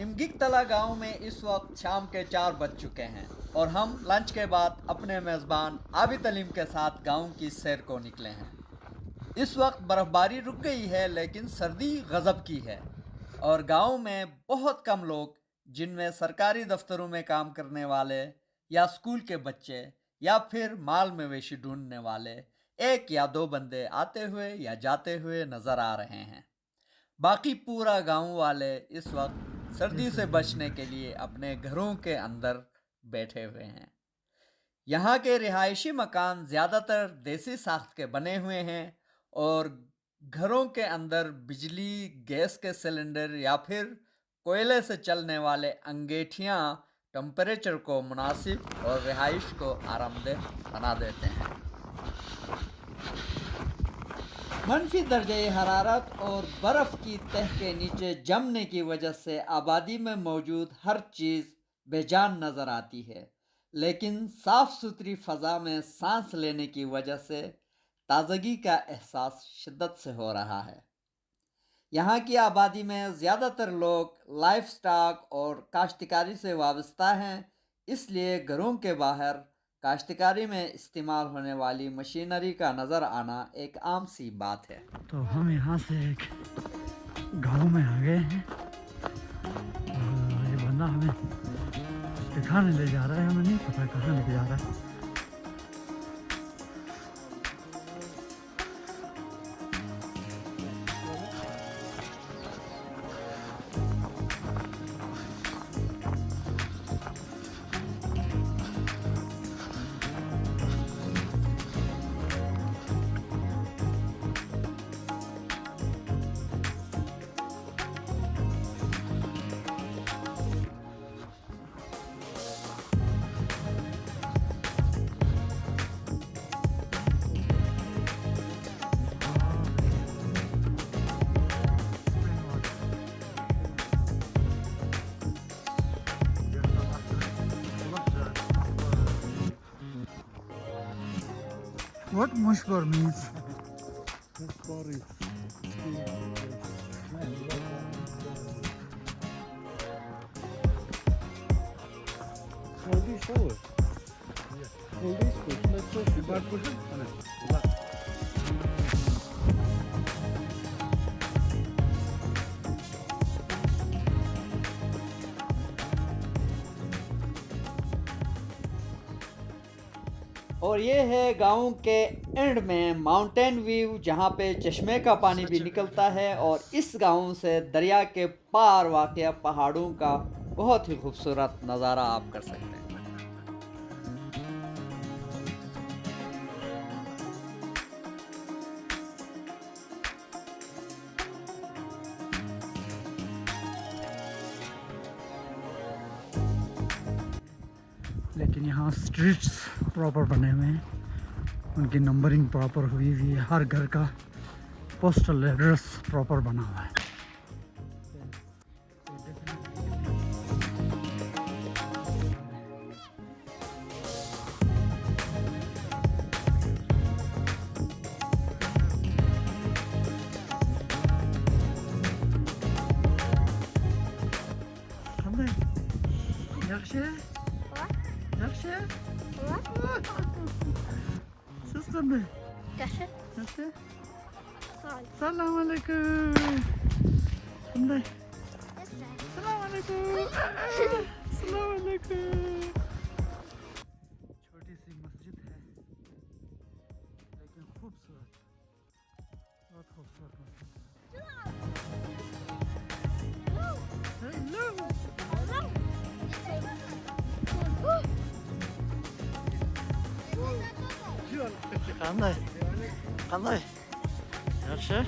इमगिकतला गांव में इस वक्त शाम के 4 बज चुके हैं और हम लंच के बाद अपने मेज़बान आबिद अलीम के साथ गांव की सैर को निकले हैं। इस वक्त बर्फ़बारी रुक गई है लेकिन सर्दी गज़ब की है और गांव में बहुत कम लोग, जिनमें सरकारी दफ्तरों में काम करने वाले या स्कूल के बच्चे या फिर माल मवेशी ढूंढने वाले, एक या दो बंदे आते हुए या जाते हुए नज़र आ रहे हैं। बाकी पूरा गांव वाले इस वक्त सर्दी से बचने के लिए अपने घरों के अंदर बैठे हुए हैं। यहाँ के रिहायशी मकान ज़्यादातर देसी साख्त के बने हुए हैं और घरों के अंदर बिजली, गैस के सिलेंडर या फिर कोयले से चलने वाले अंगीठियाँ टेम्परेचर को मुनासिब और रिहाइश को आरामदेह बना देते हैं। मनफी दर्जे हरारत और बर्फ़ की तह के नीचे जमने की वजह से आबादी में मौजूद हर चीज़ बेजान नज़र आती है, लेकिन साफ़ सुथरी फ़ज़ा में सांस लेने की वजह से ताज़गी का एहसास शिद्दत से हो रहा है। यहाँ की आबादी में ज़्यादातर लोग लाइफस्टॉक और काश्तकारी से वाबस्ता हैं, इसलिए घरों के बाहर काश्तकारी में इस्तेमाल होने वाली मशीनरी का नज़र आना एक आम सी बात है। तो हम यहाँ से एक गांव में आ गए हैं और ये बंदा हमें दिखाने ले जा रहा है, हमें नहीं पता कहाँ लेके जा रहा है। What mushbar means? और ये है गांव के एंड में माउंटेन व्यू, जहाँ पे चश्मे का पानी भी निकलता है और इस गांव से दरिया के पार वाक़या पहाड़ों का बहुत ही खूबसूरत नज़ारा आप कर सकते हैं। लेकिन यहाँ स्ट्रीट्स प्रॉपर बने हुए हैं, उनकी नंबरिंग प्रॉपर हुई हुई है, हर घर का पोस्टल एड्रेस प्रॉपर बना हुआ है। Salam alaikum. Salam alaikum. Salam alaikum. छोटी सी मस्जिद है लेकिन खूबसूरत, बहुत खूबसूरत मस्जिद। Qanday? Qanday? Yaxshi?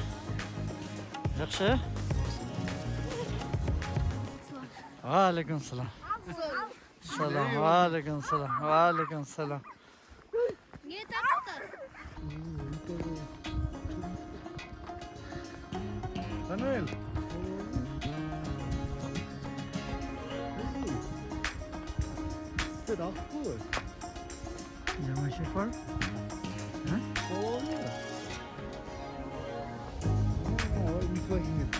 Yaxshi? Va alaykum salam. Salam, va alaykum salam, va alaykum salam. ये तक Manuel. Zit afgevoerd. Ja, maar chauffeur? Huh? Oh ja. Oh, niet wat je niet.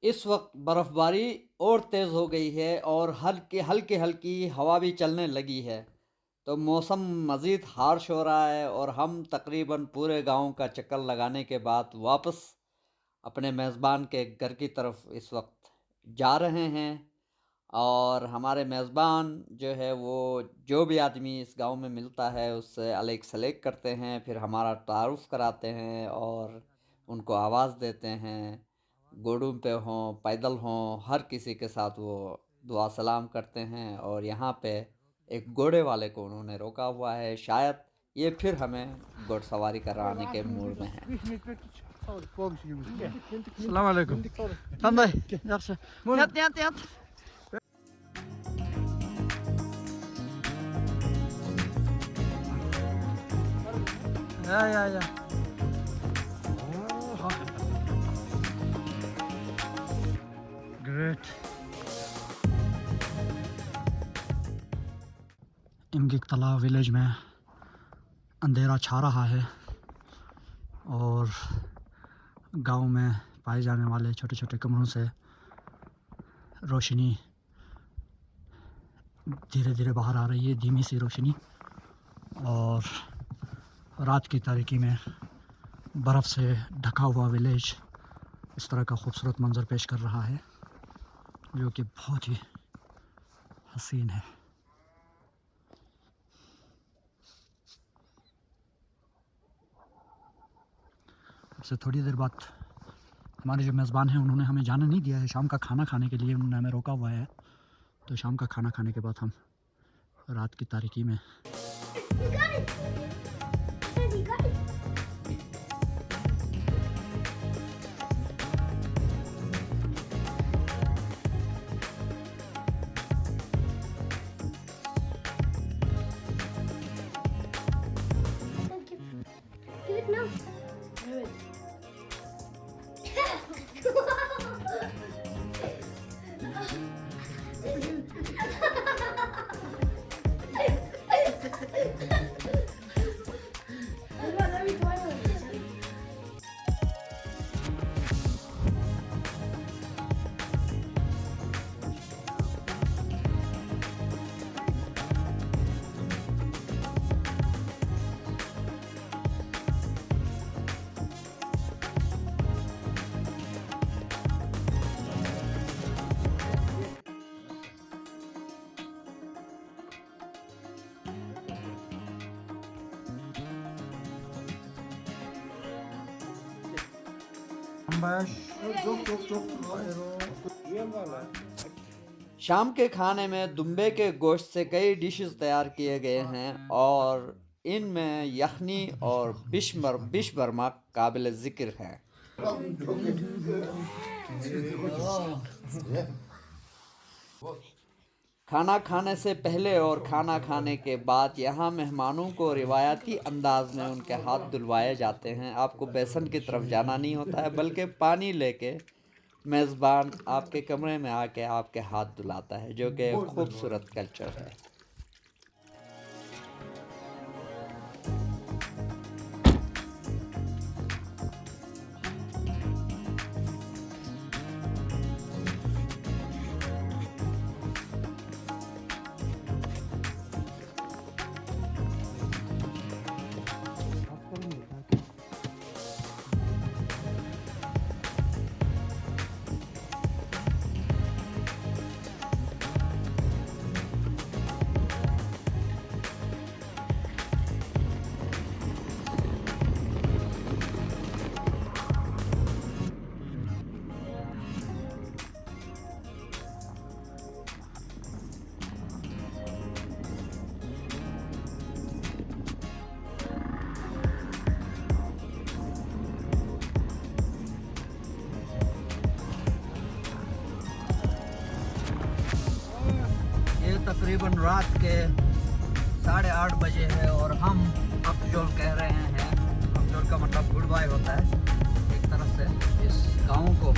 इस वक्त बर्फ़बारी और तेज़ हो गई है और हल्की हल्की हवा भी चलने लगी है, तो मौसम मज़ीद हार्श हो रहा है और हम तकरीबन पूरे गांव का चक्कर लगाने के बाद वापस अपने मेज़बान के घर की तरफ इस वक्त जा रहे हैं। और हमारे मेज़बान जो है वो जो भी आदमी इस गांव में मिलता है उससे अलग सलेक करते हैं, फिर हमारा तारुफ़ कराते हैं और उनको आवाज़ देते हैं। घोड़ों पे हों, पैदल हों, हर किसी के साथ वो दुआ सलाम करते हैं। और यहाँ पे एक घोड़े वाले को उन्होंने रोका हुआ है, शायद ये फिर हमें घुड़सवारी कराने के मूड में है। Assalamu alaikum. Qanday? Yaxshi. Yat. Ya. Great. इमगिक तालाब विलेज में अंधेरा छा रहा है और गांव में पाए जाने वाले छोटे छोटे कमरों से रोशनी धीरे धीरे बाहर आ रही है, धीमी सी रोशनी। और रात की तारीकी में बर्फ़ से ढका हुआ विलेज इस तरह का खूबसूरत मंज़र पेश कर रहा है जो कि बहुत ही हसीन है। से थोड़ी देर बाद हमारे जो मेज़बान हैं उन्होंने हमें जाने नहीं दिया है, शाम का खाना खाने के लिए उन्होंने हमें रोका हुआ है। तो शाम का खाना खाने के बाद हम रात की तारीकी में शाम के खाने में दुम्बे के गोश्त से कई डिशेस तैयार किए गए हैं और इनमें यखनी और बिश बर्मा काबिल ज़िक्र है। खाना खाने से पहले और खाना खाने के बाद यहाँ मेहमानों को रिवायती अंदाज में उनके हाथ धुलवाए जाते हैं। आपको बेसन की तरफ जाना नहीं होता है बल्कि पानी लेके मेज़बान आपके कमरे में आके आपके हाथ धुलाता है, जो कि खूबसूरत कल्चर है। तकरीबन रात के 8:30 बजे है और हम अफजोल कह रहे हैं। अफजोल का मतलब गुड बाय होता है एक तरफ से इस गाँव को।